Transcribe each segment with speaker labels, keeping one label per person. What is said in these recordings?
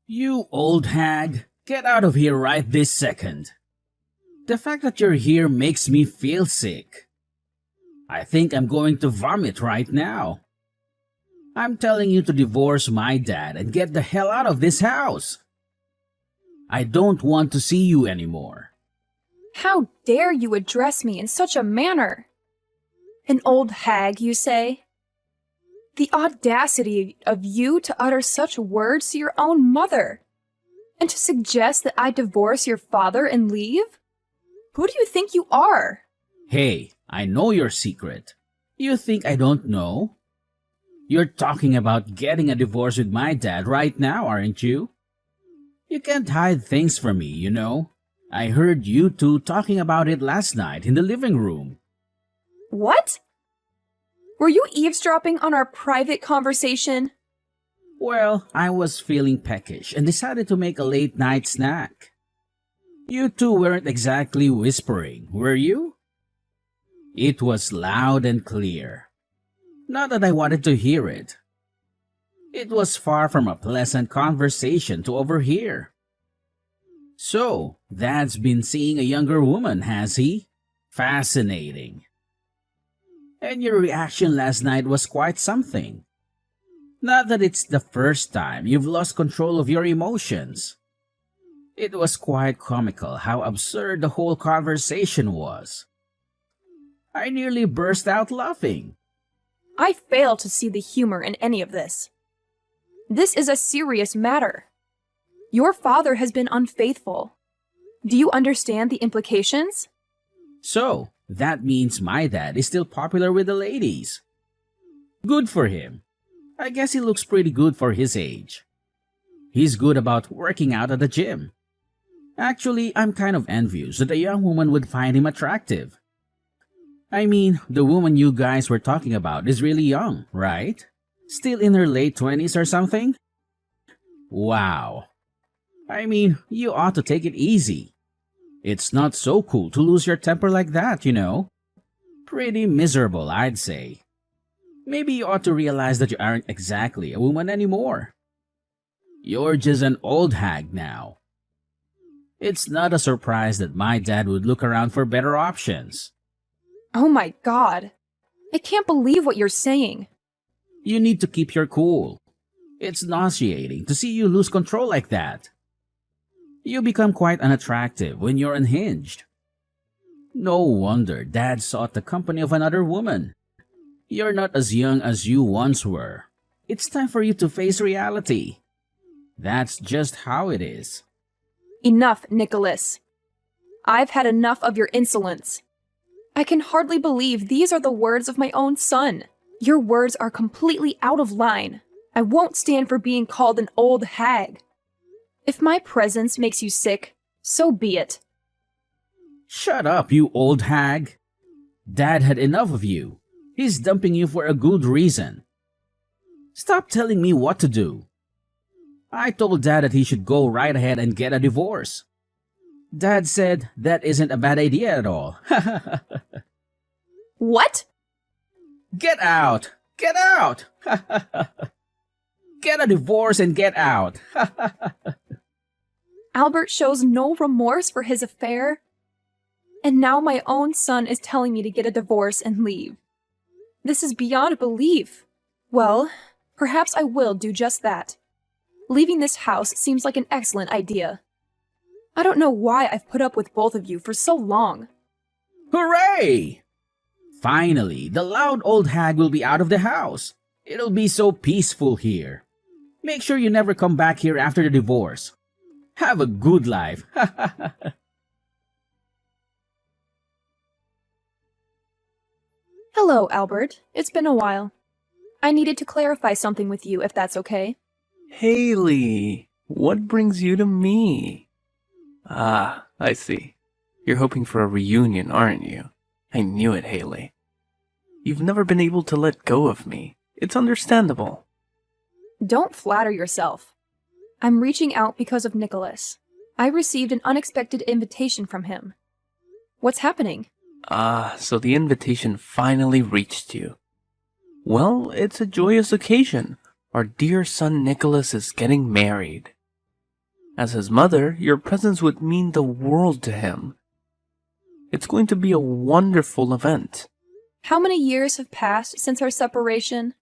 Speaker 1: You old hag, get out of here right this second. The fact that you're here makes me feel sick. I think I'm going to vomit right now. I'm telling you to divorce my dad and get the hell out of this house. I don't want to see you anymore.
Speaker 2: How dare you address me in such a manner? An old hag, you say? The audacity of you to utter such words to your own mother, and to suggest that I divorce your father and leave? Who do you think you are?
Speaker 1: Hey, I know your secret. You think I don't know? You're talking about getting a divorce with my dad right now, aren't you? You can't hide things from me, you know. I heard you two talking about it last night in the living room.
Speaker 2: What? Were you eavesdropping on our private conversation?
Speaker 1: Well, I was feeling peckish and decided to make a late night snack. You two weren't exactly whispering, were you? It was loud and clear. Not that I wanted to hear it. It was far from a pleasant conversation to overhear. So, Dad's been seeing a younger woman, has he? Fascinating. And your reaction last night was quite something. Not that it's the first time you've lost control of your emotions. It was quite comical how absurd the whole conversation was. I nearly burst out laughing.
Speaker 2: I fail to see the humor in any of this. This is a serious matter. Your father has been unfaithful. Do you understand the implications?
Speaker 1: So, that means my dad is still popular with the ladies. Good for him. I guess he looks pretty good for his age. He's good about working out at the gym. Actually, I'm kind of envious that a young woman would find him attractive. I mean, the woman you guys were talking about is really young, right? Still in her late 20s or something? Wow. I mean, you ought to take it easy. It's not so cool to lose your temper like that, you know. Pretty miserable, I'd say. Maybe you ought to realize that you aren't exactly a woman anymore. You're just an old hag now. It's not a surprise that my dad would look around for better options.
Speaker 2: Oh my God. I can't believe what you're saying.
Speaker 1: You need to keep your cool. It's nauseating to see you lose control like that. You become quite unattractive when you're unhinged. No wonder Dad sought the company of another woman. You're not as young as you once were. It's time for you to face reality. That's just how it is.
Speaker 2: Enough, Nicholas. I've had enough of your insolence. I can hardly believe these are the words of my own son. Your words are completely out of line. I won't stand for being called an old hag. If my presence makes you sick, so be it.
Speaker 1: Shut up, you old hag. Dad had enough of you. He's dumping you for a good reason. Stop telling me what to do. I told Dad that he should go right ahead and get a divorce. Dad said that isn't a bad idea at all.
Speaker 2: What?
Speaker 1: Get out! Get out! Get a divorce and get out!
Speaker 2: Albert shows no remorse for his affair. And now my own son is telling me to get a divorce and leave. This is beyond belief. Well, perhaps I will do just that. Leaving this house seems like an excellent idea. I don't know why I've put up with both of you for so long.
Speaker 1: Hooray! Finally, the loud old hag will be out of the house. It'll be so peaceful here. Make sure you never come back here after the divorce. Have a good life.
Speaker 2: Hello, Albert. It's been a while. I needed to clarify something with you, if that's okay.
Speaker 3: Haley, what brings you to me? Ah, I see. You're hoping for a reunion, aren't you? I knew it, Haley. You've never been able to let go of me. It's understandable.
Speaker 2: Don't flatter yourself. I'm reaching out because of Nicholas. I received an unexpected invitation from him. What's happening?
Speaker 3: Ah, so the invitation finally reached you. Well, it's a joyous occasion. Our dear son Nicholas is getting married. As his mother, your presence would mean the world to him. It's going to be a wonderful event.
Speaker 2: How many years have passed since our separation?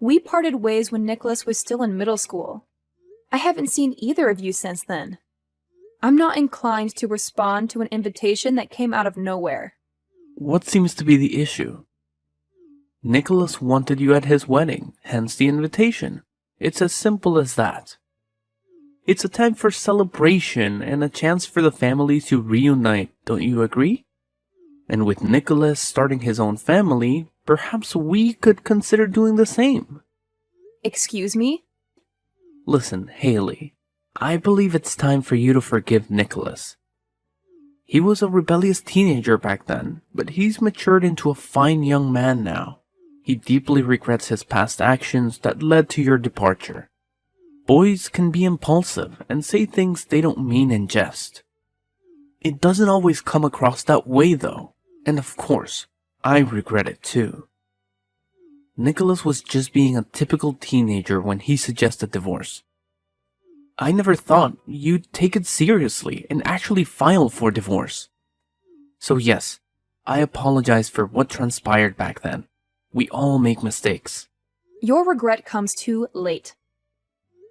Speaker 2: We parted ways when Nicholas was still in middle school. I haven't seen either of you since then. I'm not inclined to respond to an invitation that came out of nowhere.
Speaker 3: What seems to be the issue? Nicholas wanted you at his wedding, hence the invitation. It's as simple as that. It's a time for celebration and a chance for the families to reunite, don't you agree? And with Nicholas starting his own family, perhaps we could consider doing the same.
Speaker 2: Excuse me?
Speaker 3: Listen, Haley, I believe it's time for you to forgive Nicholas. He was a rebellious teenager back then, but he's matured into a fine young man now. He deeply regrets his past actions that led to your departure. Boys can be impulsive and say things they don't mean in jest. It doesn't always come across that way though, and of course, I regret it too. Nicholas was just being a typical teenager when he suggested divorce. I never thought you'd take it seriously and actually file for divorce. So yes, I apologize for what transpired back then. We all make mistakes.
Speaker 2: Your regret comes too late.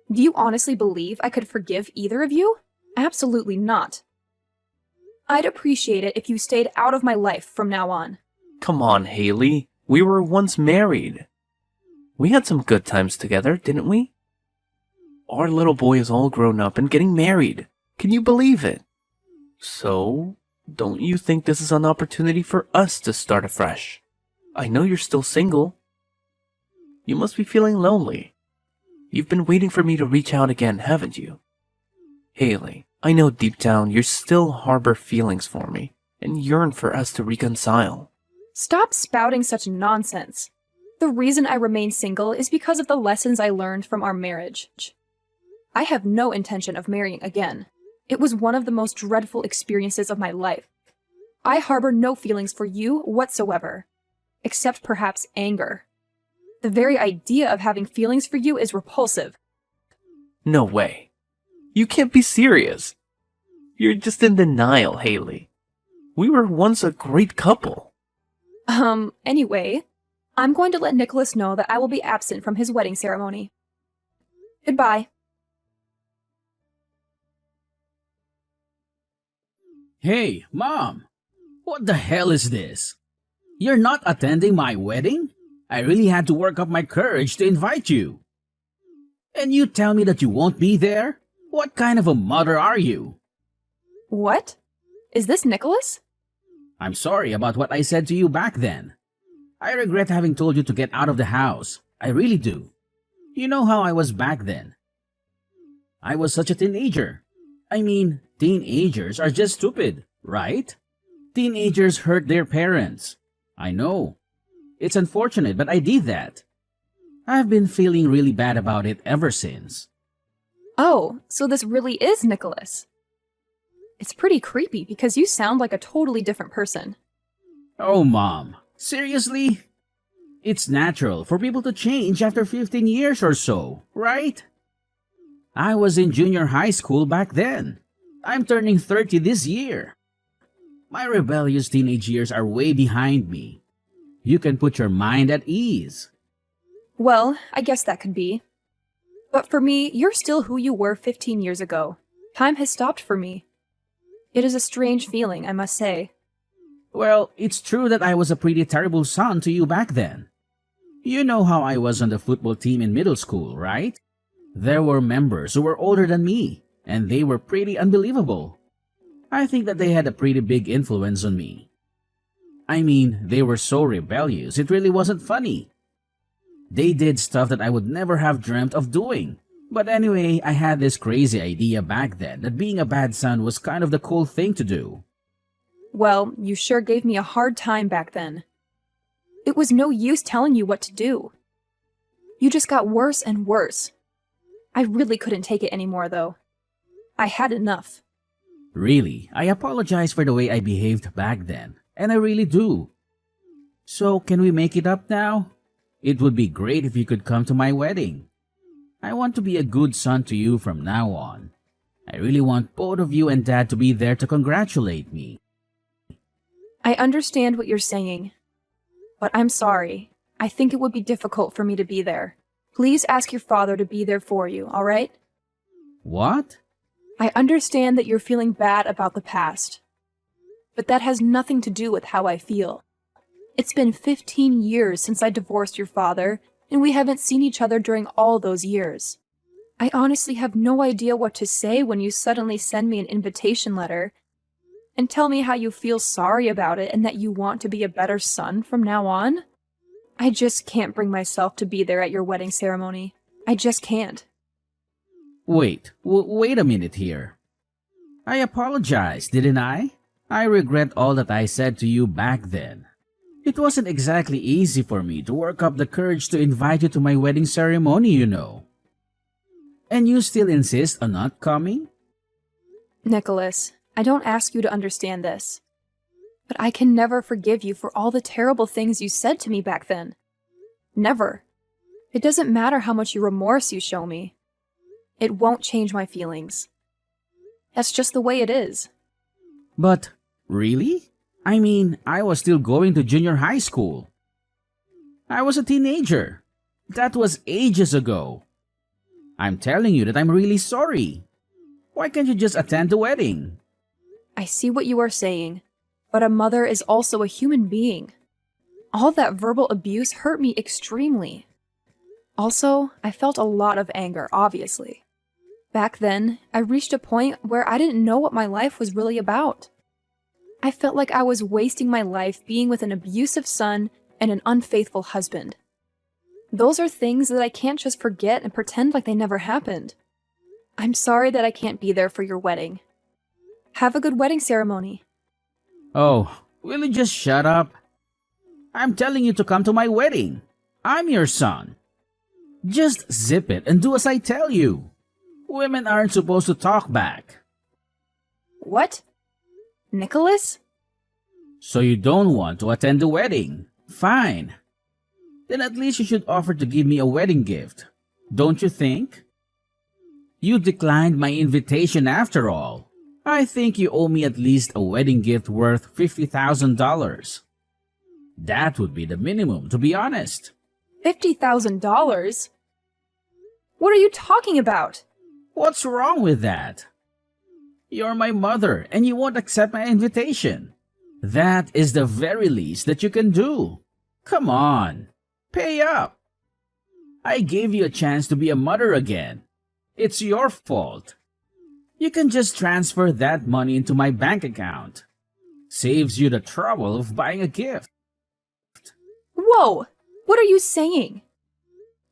Speaker 2: Do you honestly believe I could forgive either of you? Absolutely not. I'd appreciate it if you stayed out of my life from now on.
Speaker 3: Come on, Haley. We were once married. We had some good times together, didn't we? Our little boy is all grown up and getting married. Can you believe it? So, don't you think this is an opportunity for us to start afresh? I know you're still single. You must be feeling lonely. You've been waiting for me to reach out again, haven't you? Haley, I know deep down you still harbor feelings for me and yearn for us to reconcile.
Speaker 2: Stop spouting such nonsense. The reason I remain single is because of the lessons I learned from our marriage. I have no intention of marrying again. It was one of the most dreadful experiences of my life. I harbor no feelings for you whatsoever, except perhaps anger. The very idea of having feelings for you is repulsive.
Speaker 3: No way. You can't be serious. You're just in denial, Haley. We were once a great couple.
Speaker 2: Anyway, I'm going to let Nicholas know that I will be absent from his wedding ceremony. Goodbye.
Speaker 1: Hey, Mom! What the hell is this? You're not attending my wedding? I really had to work up my courage to invite you. And you tell me that you won't be there? What kind of a mother are you?
Speaker 2: What? Is this Nicholas?
Speaker 1: I'm sorry about what I said to you back then. I regret having told you to get out of the house. I really do. You know how I was back then. I was such a teenager. I mean, teenagers are just stupid, right? Teenagers hurt their parents. I know. It's unfortunate, but I did that. I've been feeling really bad about it ever since.
Speaker 2: Oh, so this really is Nicholas. It's pretty creepy because you sound like a totally different person.
Speaker 1: Oh, Mom. Seriously? It's natural for people to change after 15 years or so, right? I was in junior high school back then. I'm turning 30 this year. My rebellious teenage years are way behind me. You can put your mind at ease.
Speaker 2: Well, I guess that could be. But for me, you're still who you were 15 years ago. Time has stopped for me. It is a strange feeling, I must say.
Speaker 1: Well, it's true that I was a pretty terrible son to you back then. You know how I was on the football team in middle school, right? There were members who were older than me, and they were pretty unbelievable. I think that they had a pretty big influence on me. I mean, they were so rebellious, it really wasn't funny. They did stuff that I would never have dreamt of doing. But anyway, I had this crazy idea back then that being a bad son was kind of the cool thing to do.
Speaker 2: Well, you sure gave me a hard time back then. It was no use telling you what to do. You just got worse and worse. I really couldn't take it anymore, though. I had enough.
Speaker 1: Really, I apologize for the way I behaved back then, and I really do. So, can we make it up now? It would be great if you could come to my wedding. I want to be a good son to you from now on. I really want both of you and Dad to be there to congratulate me.
Speaker 2: I understand what you're saying, but I'm sorry. I think it would be difficult for me to be there. Please ask your father to be there for you, all right?
Speaker 1: What?
Speaker 2: I understand that you're feeling bad about the past, but that has nothing to do with how I feel. It's been 15 years since I divorced your father, and we haven't seen each other during all those years. I honestly have no idea what to say when you suddenly send me an invitation letter and tell me how you feel sorry about it and that you want to be a better son from now on. I just can't bring myself to be there at your wedding ceremony. I just can't.
Speaker 1: Wait a minute here. I apologized, didn't I? I regret all that I said to you back then. It wasn't exactly easy for me to work up the courage to invite you to my wedding ceremony, you know. And you still insist on not coming?
Speaker 2: Nicholas, I don't ask you to understand this, but I can never forgive you for all the terrible things you said to me back then. Never. It doesn't matter how much remorse you show me. It won't change my feelings. That's just the way it is.
Speaker 1: But, really? I mean, I was still going to junior high school. I was a teenager. That was ages ago. I'm telling you that I'm really sorry. Why can't you just attend the wedding?
Speaker 2: I see what you are saying, but a mother is also a human being. All that verbal abuse hurt me extremely. Also, I felt a lot of anger, obviously. Back then, I reached a point where I didn't know what my life was really about. I felt like I was wasting my life being with an abusive son and an unfaithful husband. Those are things that I can't just forget and pretend like they never happened. I'm sorry that I can't be there for your wedding. Have a good wedding ceremony.
Speaker 1: Oh, will you just shut up? I'm telling you to come to my wedding. I'm your son. Just zip it and do as I tell you. Women aren't supposed to talk back.
Speaker 2: What? Nicholas?
Speaker 1: So you don't want to attend the wedding? Fine. Then at least you should offer to give me a wedding gift. Don't you think? You declined my invitation after all. I think you owe me at least a wedding gift worth $50,000. That would be the minimum, to be honest.
Speaker 2: $50,000? What are you talking about?
Speaker 1: What's wrong with that? You're my mother and you won't accept my invitation. That is the very least that you can do. Come on, pay up. I gave you a chance to be a mother again. It's your fault. You can just transfer that money into my bank account. Saves you the trouble of buying a gift.
Speaker 2: Whoa! What are you saying?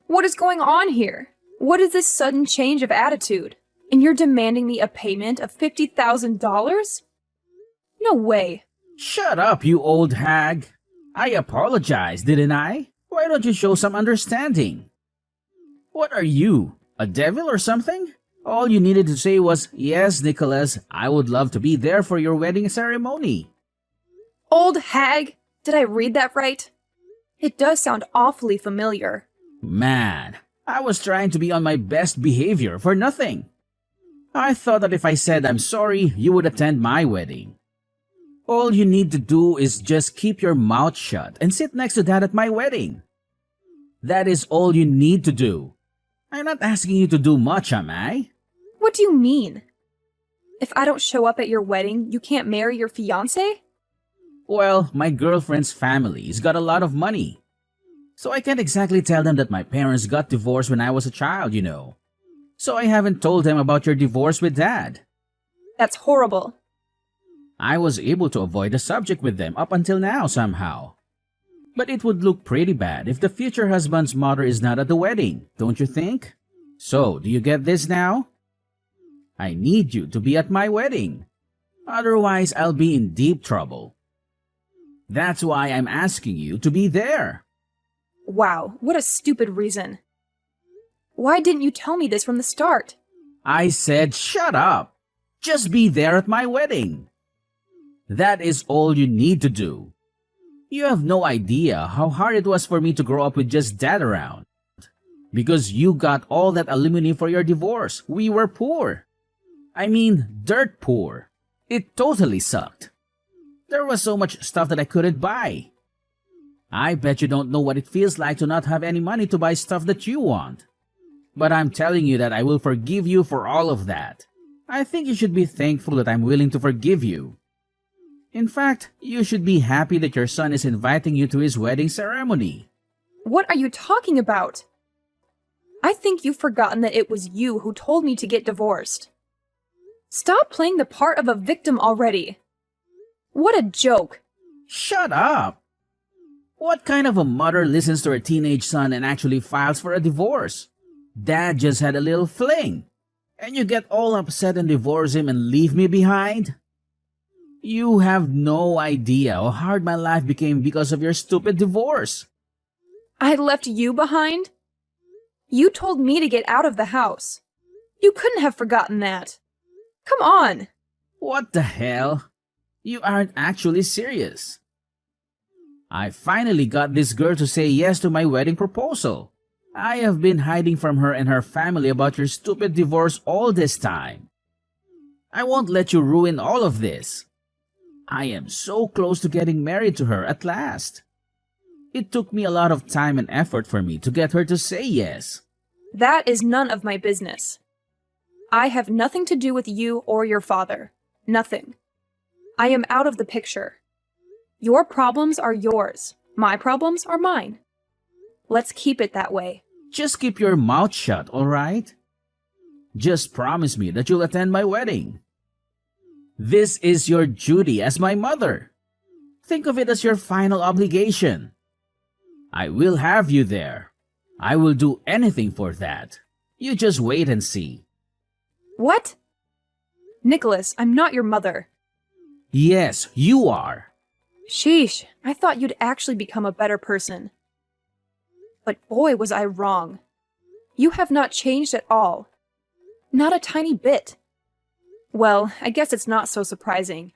Speaker 2: What is going on here? What is this sudden change of attitude? And you're demanding me a payment of $50,000? No way.
Speaker 1: Shut up, you old hag. I apologized, didn't I? Why don't you show some understanding? What are you, a devil or something? All you needed to say was, yes, Nicholas, I would love to be there for your wedding ceremony.
Speaker 2: Old hag? Did I read that right? It does sound awfully familiar.
Speaker 1: Man, I was trying to be on my best behavior for nothing. I thought that if I said I'm sorry, you would attend my wedding. All you need to do is just keep your mouth shut and sit next to Dad at my wedding. That is all you need to do. I'm not asking you to do much, am I?
Speaker 2: What do you mean? If I don't show up at your wedding, you can't marry your fiancé?
Speaker 1: Well, my girlfriend's family's got a lot of money. So I can't exactly tell them that my parents got divorced when I was a child, you know. So I haven't told them about your divorce with Dad.
Speaker 2: That's horrible.
Speaker 1: I was able to avoid the subject with them up until now somehow. But it would look pretty bad if the future husband's mother is not at the wedding, don't you think? So, do you get this now? I need you to be at my wedding. Otherwise, I'll be in deep trouble. That's why I'm asking you to be there.
Speaker 2: Wow, what a stupid reason. Why didn't you tell me this from the start?
Speaker 1: I said shut up. Just be there at my wedding. That is all you need to do. You have no idea how hard it was for me to grow up with just Dad around. Because you got all that alimony for your divorce. We were poor. I mean, dirt poor. It totally sucked. There was so much stuff that I couldn't buy. I bet you don't know what it feels like to not have any money to buy stuff that you want. But I'm telling you that I will forgive you for all of that. I think you should be thankful that I'm willing to forgive you. In fact, you should be happy that your son is inviting you to his wedding ceremony.
Speaker 2: What are you talking about? I think you've forgotten that it was you who told me to get divorced. Stop playing the part of a victim already. What a joke.
Speaker 1: Shut up! What kind of a mother listens to her teenage son and actually files for a divorce? Dad just had a little fling. And you get all upset and divorce him and leave me behind? You have no idea how hard my life became because of your stupid divorce.
Speaker 2: I left you behind? You told me to get out of the house. You couldn't have forgotten that. Come on.
Speaker 1: What the hell? You aren't actually serious. I finally got this girl to say yes to my wedding proposal. I have been hiding from her and her family about your stupid divorce all this time. I won't let you ruin all of this. I am so close to getting married to her at last. It took me a lot of time and effort for me to get her to say yes.
Speaker 2: That is none of my business. I have nothing to do with you or your father. Nothing. I am out of the picture. Your problems are yours. My problems are mine. Let's keep it that way.
Speaker 1: Just keep your mouth shut, all right? Just promise me that you'll attend my wedding. This is your duty as my mother. Think of it as your final obligation. I will have you there. I will do anything for that. You just wait and see.
Speaker 2: What? Nicholas, I'm not your mother.
Speaker 1: Yes, you are.
Speaker 2: Sheesh, I thought you'd actually become a better person. But boy, was I wrong. You have not changed at all. Not a tiny bit. Well, I guess it's not so surprising.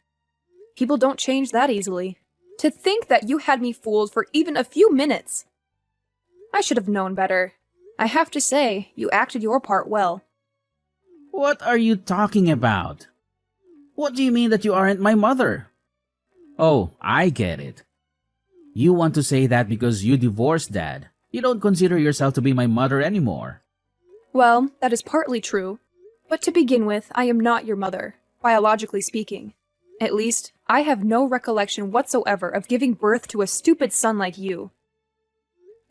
Speaker 2: People don't change that easily. To think that you had me fooled for even a few minutes. I should have known better. I have to say, you acted your part well.
Speaker 1: What are you talking about? What do you mean that you aren't my mother? Oh, I get it. You want to say that because you divorced Dad. You don't consider yourself to be my mother anymore.
Speaker 2: Well, that is partly true. But to begin with, I am not your mother, biologically speaking. At least, I have no recollection whatsoever of giving birth to a stupid son like you.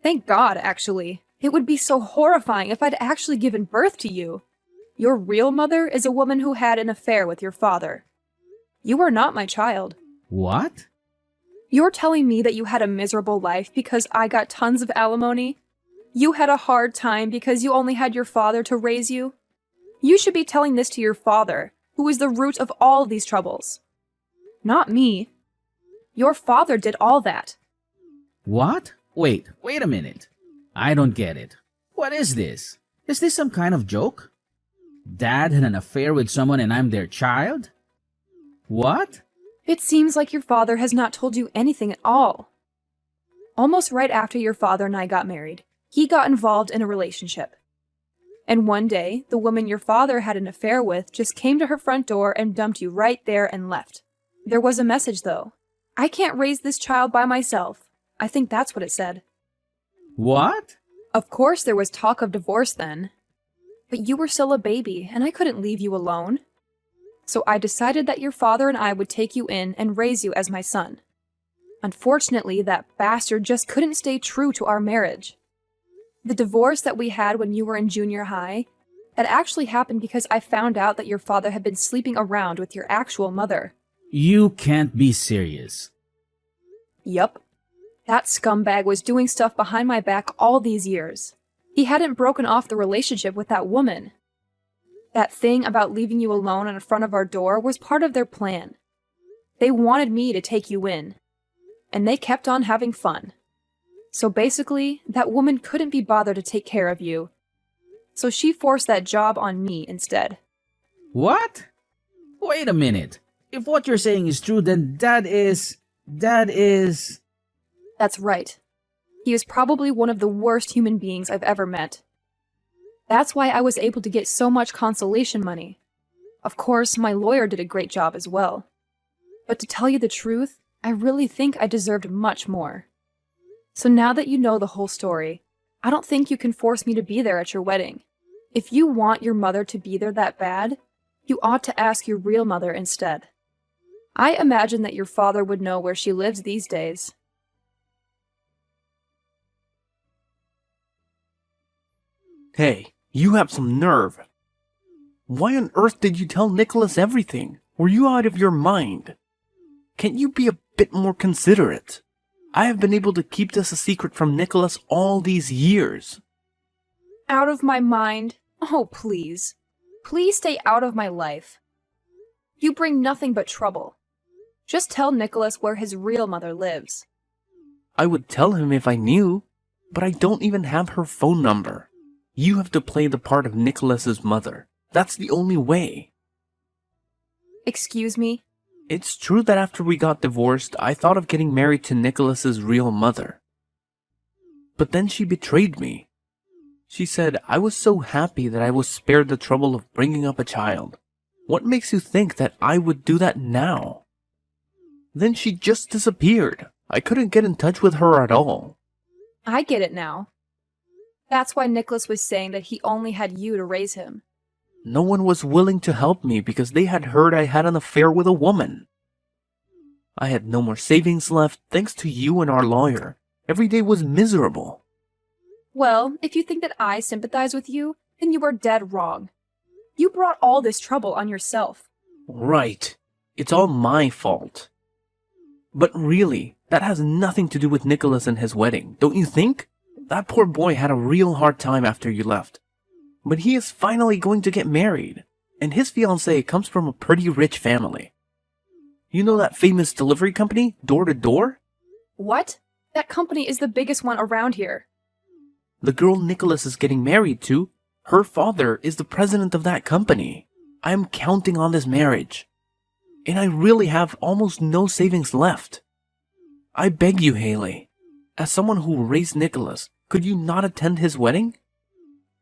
Speaker 2: Thank God, actually. It would be so horrifying if I'd actually given birth to you. Your real mother is a woman who had an affair with your father. You are not my child.
Speaker 1: What?
Speaker 2: You're telling me that you had a miserable life because I got tons of alimony? You had a hard time because you only had your father to raise you? You should be telling this to your father, who is the root of all these troubles. Not me. Your father did all that.
Speaker 1: What? Wait a minute. I don't get it. What is this? Is this some kind of joke? Dad had an affair with someone and I'm their child? What?
Speaker 2: It seems like your father has not told you anything at all. Almost right after your father and I got married, he got involved in a relationship. And one day, the woman your father had an affair with just came to her front door and dumped you right there and left. There was a message, though. I can't raise this child by myself. I think that's what it said.
Speaker 1: What?
Speaker 2: Of course there was talk of divorce then. But you were still a baby, and I couldn't leave you alone. So I decided that your father and I would take you in and raise you as my son. Unfortunately, that bastard just couldn't stay true to our marriage. The divorce that we had when you were in junior high, that actually happened because I found out that your father had been sleeping around with your actual mother.
Speaker 1: You can't be serious.
Speaker 2: Yup. That scumbag was doing stuff behind my back all these years. He hadn't broken off the relationship with that woman. That thing about leaving you alone in front of our door was part of their plan. They wanted me to take you in. And they kept on having fun. So basically, that woman couldn't be bothered to take care of you. So she forced that job on me instead.
Speaker 1: What? Wait a minute. If what you're saying is true, then Dad is...
Speaker 2: That's right. He is probably one of the worst human beings I've ever met. That's why I was able to get so much consolation money. Of course, my lawyer did a great job as well. But to tell you the truth, I really think I deserved much more. So now that you know the whole story, I don't think you can force me to be there at your wedding. If you want your mother to be there that bad, you ought to ask your real mother instead. I imagine that your father would know where she lives these days.
Speaker 3: Hey, you have some nerve. Why on earth did you tell Nicholas everything? Were you out of your mind? Can't you be a bit more considerate? I have been able to keep this a secret from Nicholas all these years.
Speaker 2: Out of my mind? Oh, please. Please stay out of my life. You bring nothing but trouble. Just tell Nicholas where his real mother lives.
Speaker 3: I would tell him if I knew, but I don't even have her phone number. You have to play the part of Nicholas's mother. That's the only way.
Speaker 2: Excuse me?
Speaker 3: It's true that after we got divorced, I thought of getting married to Nicholas's real mother. But then she betrayed me. She said I was so happy that I was spared the trouble of bringing up a child. What makes you think that I would do that now? Then she just disappeared. I couldn't get in touch with her at all.
Speaker 2: I get it now. That's why Nicholas was saying that he only had you to raise him.
Speaker 3: No one was willing to help me because they had heard I had an affair with a woman. I had no more savings left thanks to you and our lawyer. Every day was miserable.
Speaker 2: Well, if you think that I sympathize with you, then you are dead wrong. You brought all this trouble on yourself.
Speaker 3: Right. It's all my fault. But really, that has nothing to do with Nicholas and his wedding, don't you think? That poor boy had a real hard time after you left. But he is finally going to get married, and his fiancée comes from a pretty rich family. You know that famous delivery company, Door to Door?
Speaker 2: What? That company is the biggest one around here.
Speaker 3: The girl Nicholas is getting married to, her father is the president of that company. I am counting on this marriage. And I really have almost no savings left. I beg you, Haley, as someone who raised Nicholas, could you not attend his wedding?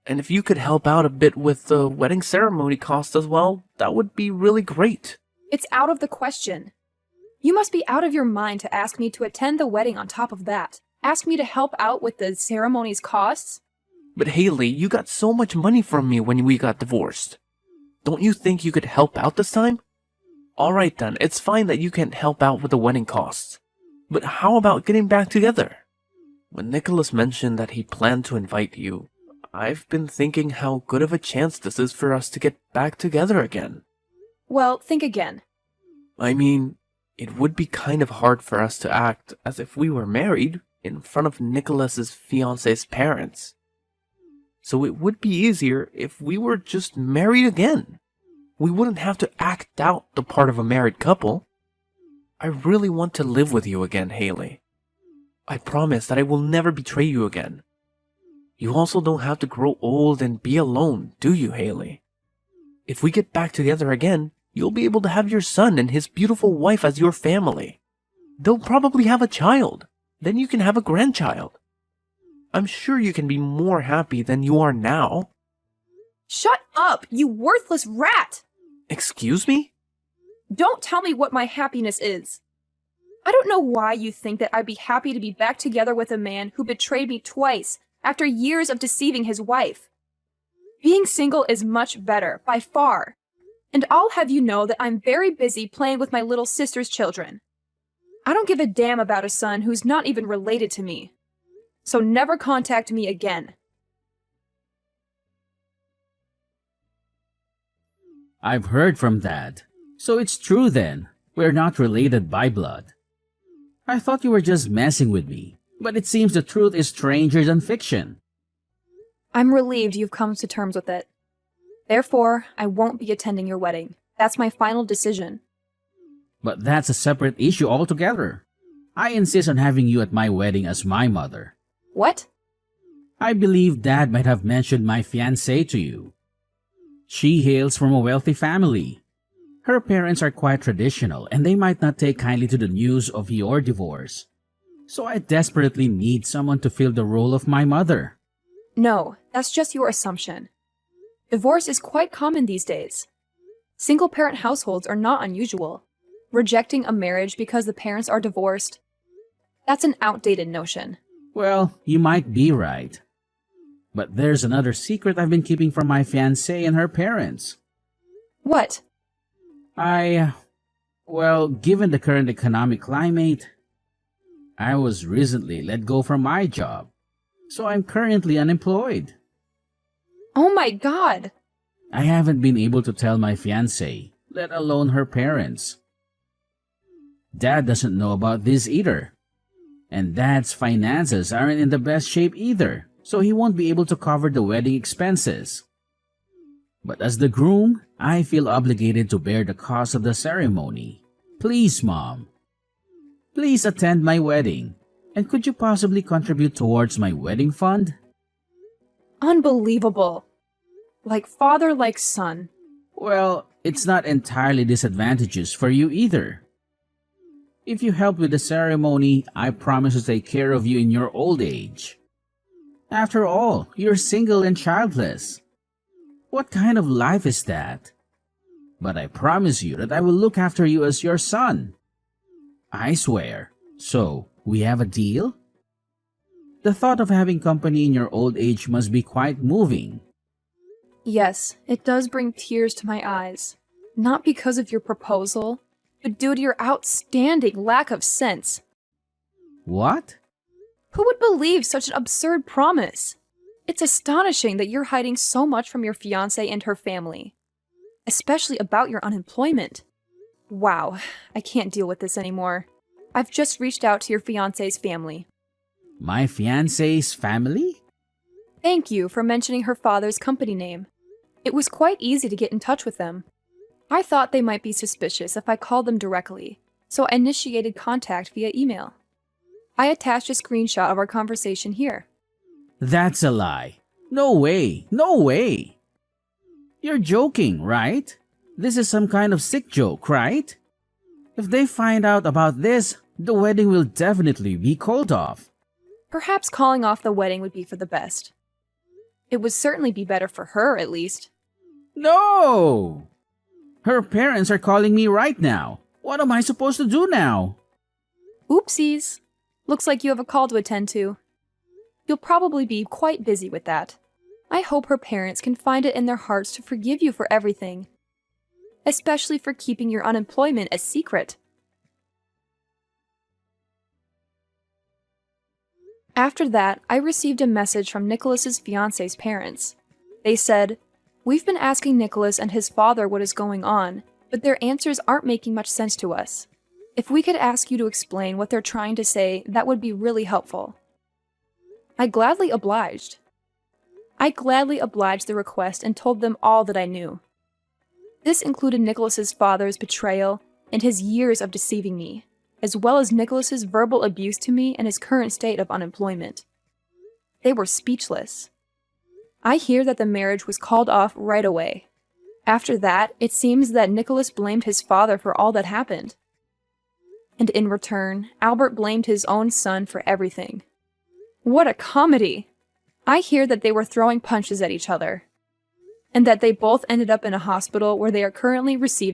Speaker 3: And if you could help out a bit with the wedding ceremony cost as well, that would be really great.
Speaker 2: It's out of the question. You must be out of your mind to ask me to attend the wedding on top of that. Ask me to help out with the ceremony's costs?
Speaker 3: But Haley, you got so much money from me when we got divorced. Don't you think you could help out this time? Alright then, it's fine that you can't help out with the wedding costs. But how about getting back together? When Nicholas mentioned that he planned to invite you, I've been thinking how good of a chance this is for us to get back together again.
Speaker 2: Well, think again.
Speaker 3: I mean, it would be kind of hard for us to act as if we were married in front of Nicholas's fiancée's parents. So it would be easier if we were just married again. We wouldn't have to act out the part of a married couple. I really want to live with you again, Haley. I promise that I will never betray you again. You also don't have to grow old and be alone, do you, Haley? If we get back together again, you'll be able to have your son and his beautiful wife as your family. They'll probably have a child. Then you can have a grandchild. I'm sure you can be more happy than you are now.
Speaker 2: Shut up, you worthless rat!
Speaker 3: Excuse me?
Speaker 2: Don't tell me what my happiness is. I don't know why you think that I'd be happy to be back together with a man who betrayed me twice after years of deceiving his wife. Being single is much better, by far. And I'll have you know that I'm very busy playing with my little sister's children. I don't give a damn about a son who's not even related to me. So never contact me again.
Speaker 1: I've heard from Dad. So it's true then. We're not related by blood. I thought you were just messing with me, but it seems the truth is stranger than fiction.
Speaker 2: I'm relieved you've come to terms with it. Therefore, I won't be attending your wedding. That's my final decision.
Speaker 1: But that's a separate issue altogether. I insist on having you at my wedding as my mother.
Speaker 2: What?
Speaker 1: I believe Dad might have mentioned my fiancée to you. She hails from a wealthy family. Her parents are quite traditional and they might not take kindly to the news of your divorce. So I desperately need someone to fill the role of my mother.
Speaker 2: No, that's just your assumption. Divorce is quite common these days. Single-parent households are not unusual. Rejecting a marriage because the parents are divorced, that's an outdated notion.
Speaker 1: Well, you might be right. But there's another secret I've been keeping from my fiancée and her parents.
Speaker 2: What?
Speaker 1: Well, given the current economic climate, I was recently let go from my job. So I'm currently unemployed.
Speaker 2: Oh my god!
Speaker 1: I haven't been able to tell my fiancée, let alone her parents. Dad doesn't know about this either. And Dad's finances aren't in the best shape either, so he won't be able to cover the wedding expenses. But as the groom, I feel obligated to bear the cost of the ceremony. Please, Mom. Please attend my wedding. And could you possibly contribute towards my wedding fund?
Speaker 2: Unbelievable. Like father, like son.
Speaker 1: Well, it's not entirely disadvantageous for you either. If you help with the ceremony, I promise to take care of you in your old age. After all, you're single and childless. What kind of life is that? But I promise you that I will look after you as your son. I swear. So, we have a deal? The thought of having company in your old age must be quite moving.
Speaker 2: Yes, it does bring tears to my eyes. Not because of your proposal, but due to your outstanding lack of sense.
Speaker 1: What?
Speaker 2: Who would believe such an absurd promise? It's astonishing that you're hiding so much from your fiancée and her family, especially about your unemployment. Wow, I can't deal with this anymore. I've just reached out to your fiancé's family.
Speaker 1: My fiancé's family?
Speaker 2: Thank you for mentioning her father's company name. It was quite easy to get in touch with them. I thought they might be suspicious if I called them directly, so I initiated contact via email. I attached a screenshot of our conversation here.
Speaker 1: That's a lie. No way, no way. You're joking, right? This is some kind of sick joke, right? If they find out about this, the wedding will definitely be called off.
Speaker 2: Perhaps calling off the wedding would be for the best. It would certainly be better for her, at least.
Speaker 1: No! Her parents are calling me right now. What am I supposed to do now?
Speaker 2: Oopsies. Looks like you have a call to attend to. You'll probably be quite busy with that. I hope her parents can find it in their hearts to forgive you for everything, especially for keeping your unemployment a secret. After that, I received a message from Nicholas's fiancé's parents. They said, "We've been asking Nicholas and his father what is going on, but their answers aren't making much sense to us. If we could ask you to explain what they're trying to say, that would be really helpful." I gladly obliged. The request and told them all that I knew. This included Nicholas's father's betrayal and his years of deceiving me, as well as Nicholas's verbal abuse to me and his current state of unemployment. They were speechless. I hear that the marriage was called off right away. After that, it seems that Nicholas blamed his father for all that happened. And in return, Albert blamed his own son for everything. What a comedy! I hear that they were throwing punches at each other, and that they both ended up in a hospital where they are currently receiving